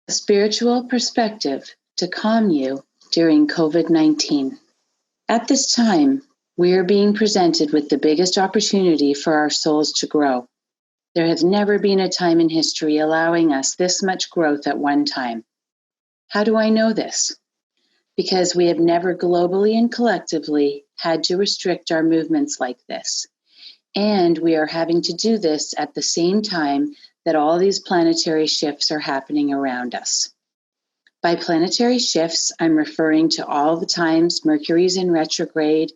A spiritual perspective to calm you during COVID-19. At this time, we are being presented with the biggest opportunity for our souls to grow. There has never been a time in history allowing us this much growth at one time. How do I know this? Because we have never globally and collectively had to restrict our movements like this. And we are having to do this at the same time that all these planetary shifts are happening around us. By planetary shifts, I'm referring to all the times Mercury's in retrograde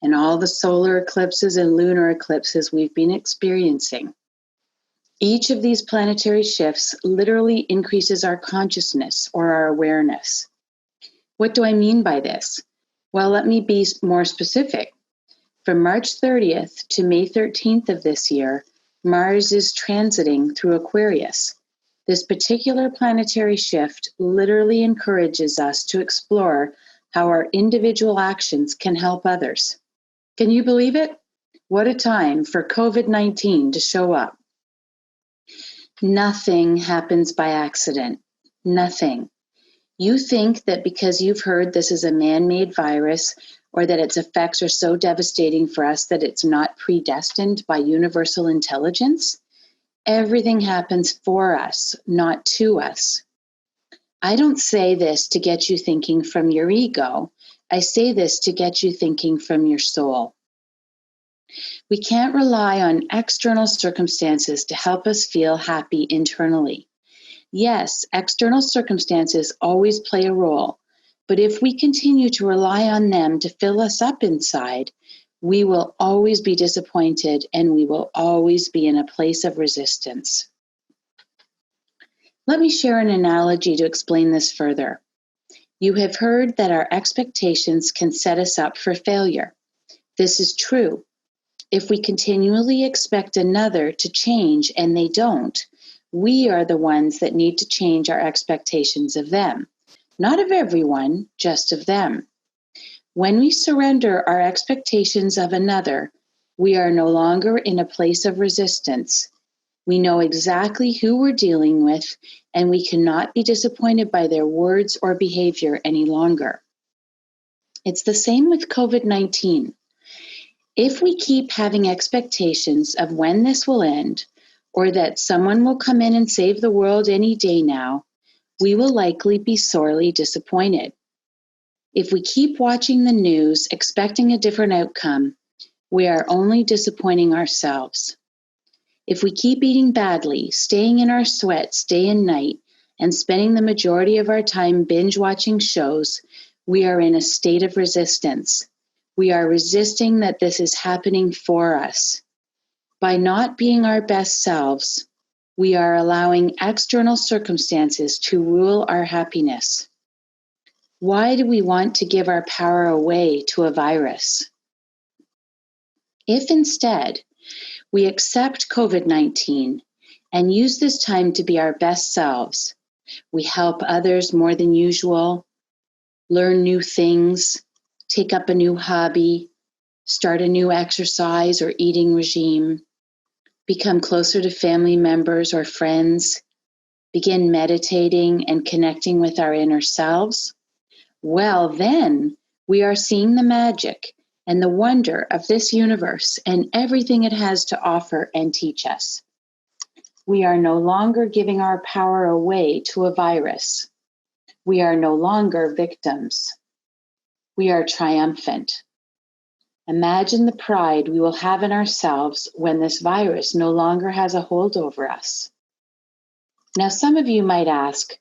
and all the solar eclipses and lunar eclipses we've been experiencing. Each of these planetary shifts literally increases our consciousness or our awareness. What do I mean by this? Well, let me be more specific. From March 30th to May 13th of this year, Mars is transiting through Aquarius. This particular planetary shift literally encourages us to explore how our individual actions can help others. Can you believe it? What a time for COVID-19 to show up. Nothing happens by accident. Nothing. You think that because you've heard this is a man-made virus or that its effects are so devastating for us that it's not predestined by universal intelligence? Everything happens for us, not to us. I don't say this to get you thinking from your ego. I say this to get you thinking from your soul. We can't rely on external circumstances to help us feel happy internally. Yes, external circumstances always play a role, but if we continue to rely on them to fill us up inside, we will always be disappointed and we will always be in a place of resistance. Let me share an analogy to explain this further. You have heard that our expectations can set us up for failure. This is true. If we continually expect another to change and they don't, we are the ones that need to change our expectations of them. Not of everyone, just of them. When we surrender our expectations of another, we are no longer in a place of resistance. We know exactly who we're dealing with, and we cannot be disappointed by their words or behavior any longer. It's the same with COVID-19. If we keep having expectations of when this will end, or that someone will come in and save the world any day now, we will likely be sorely disappointed. If we keep watching the news, expecting a different outcome, we are only disappointing ourselves. If we keep eating badly, staying in our sweats day and night, and spending the majority of our time binge watching shows, we are in a state of resistance. We are resisting that this is happening for us. By not being our best selves, we are allowing external circumstances to rule our happiness. Why do we want to give our power away to a virus? If instead we accept COVID-19 and use this time to be our best selves, we help others more than usual, learn new things, take up a new hobby, start a new exercise or eating regime, become closer to family members or friends, begin meditating and connecting with our inner selves, well, then we are seeing the magic and the wonder of this universe and everything it has to offer and teach us. We are no longer giving our power away to a virus. We are no longer victims. We are triumphant. Imagine the pride we will have in ourselves when this virus no longer has a hold over us. Now, some of you might ask,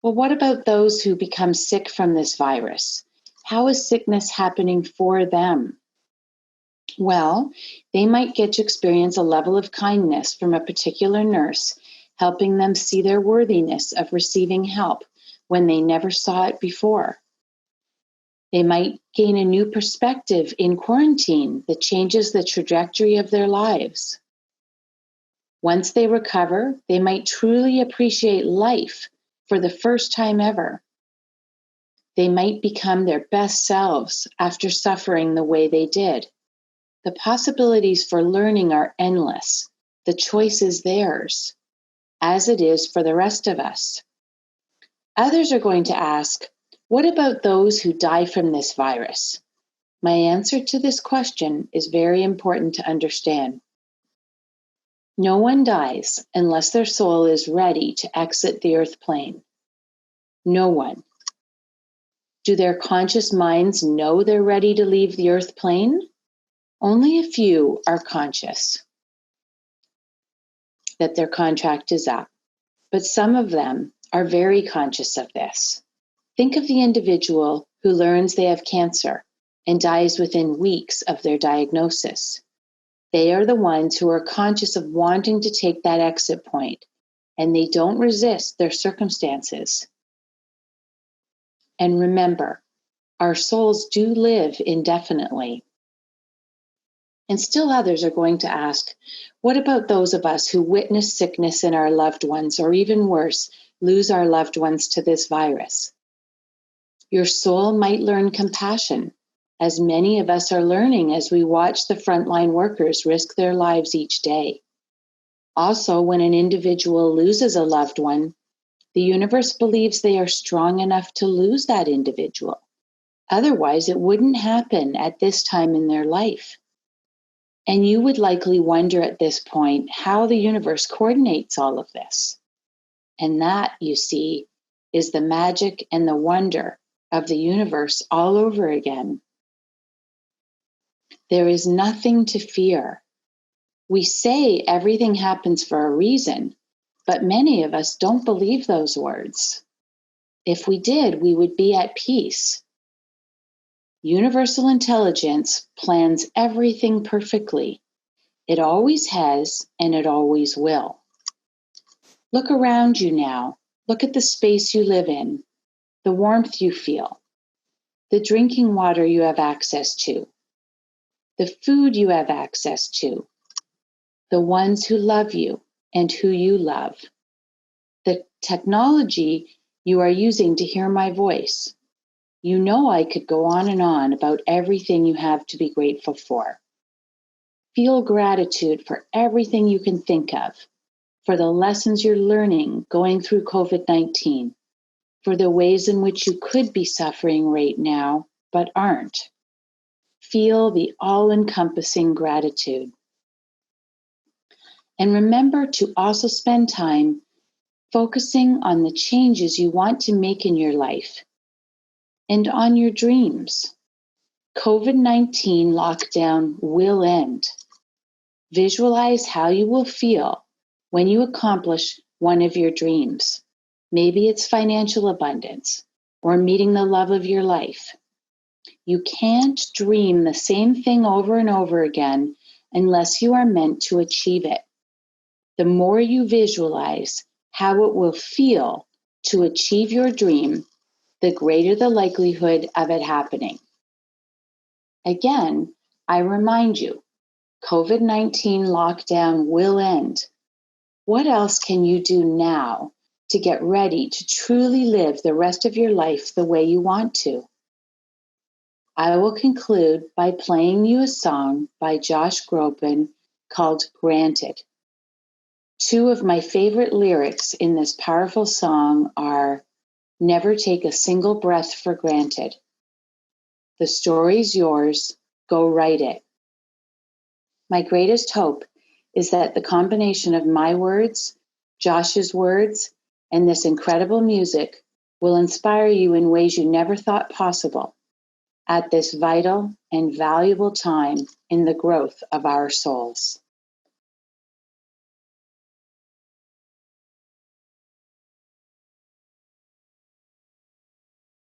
well, what about those who become sick from this virus? How is sickness happening for them? Well, they might get to experience a level of kindness from a particular nurse, helping them see their worthiness of receiving help when they never saw it before. They might gain a new perspective in quarantine that changes the trajectory of their lives. Once they recover, they might truly appreciate life for the first time ever. They might become their best selves after suffering the way they did. The possibilities for learning are endless. The choice is theirs, as it is for the rest of us. Others are going to ask, what about those who die from this virus? My answer to this question is very important to understand. No one dies unless their soul is ready to exit the earth plane. No one. Do their conscious minds know they're ready to leave the earth plane? Only a few are conscious that their contract is up, but some of them are very conscious of this. Think of the individual who learns they have cancer and dies within weeks of their diagnosis. They are the ones who are conscious of wanting to take that exit point, and they don't resist their circumstances. And remember, our souls do live indefinitely. And still others are going to ask, what about those of us who witness sickness in our loved ones, or even worse, lose our loved ones to this virus? Your soul might learn compassion, as many of us are learning as we watch the frontline workers risk their lives each day. Also, when an individual loses a loved one, the universe believes they are strong enough to lose that individual. Otherwise, it wouldn't happen at this time in their life. And you would likely wonder at this point how the universe coordinates all of this. And that, you see, is the magic and the wonder of the universe all over again. There is nothing to fear. We say everything happens for a reason, but many of us don't believe those words. If we did, we would be at peace. Universal intelligence plans everything perfectly. It always has, and it always will. Look around you now. Look at the space you live in, the warmth you feel, the drinking water you have access to, the food you have access to, the ones who love you and who you love, the technology you are using to hear my voice. You know I could go on about everything you have to be grateful for. Feel gratitude for everything you can think of, for the lessons you're learning going through COVID-19, for the ways in which you could be suffering right now, but aren't. Feel the all-encompassing gratitude. And remember to also spend time focusing on the changes you want to make in your life and on your dreams. COVID-19 lockdown will end. Visualize how you will feel when you accomplish one of your dreams. Maybe it's financial abundance or meeting the love of your life. You can't dream the same thing over and over again unless you are meant to achieve it. The more you visualize how it will feel to achieve your dream, the greater the likelihood of it happening. Again, I remind you, COVID-19 lockdown will end. What else can you do now to get ready to truly live the rest of your life the way you want to? I will conclude by playing you a song by Joshgroban called Granted. Two of my favorite lyrics in this powerful song are, never take a single breath for granted. The story's yours, go write it. My greatest hope is that the combination of my words, Josh's words, and this incredible music will inspire you in ways you never thought possible at this vital and valuable time in the growth of our souls.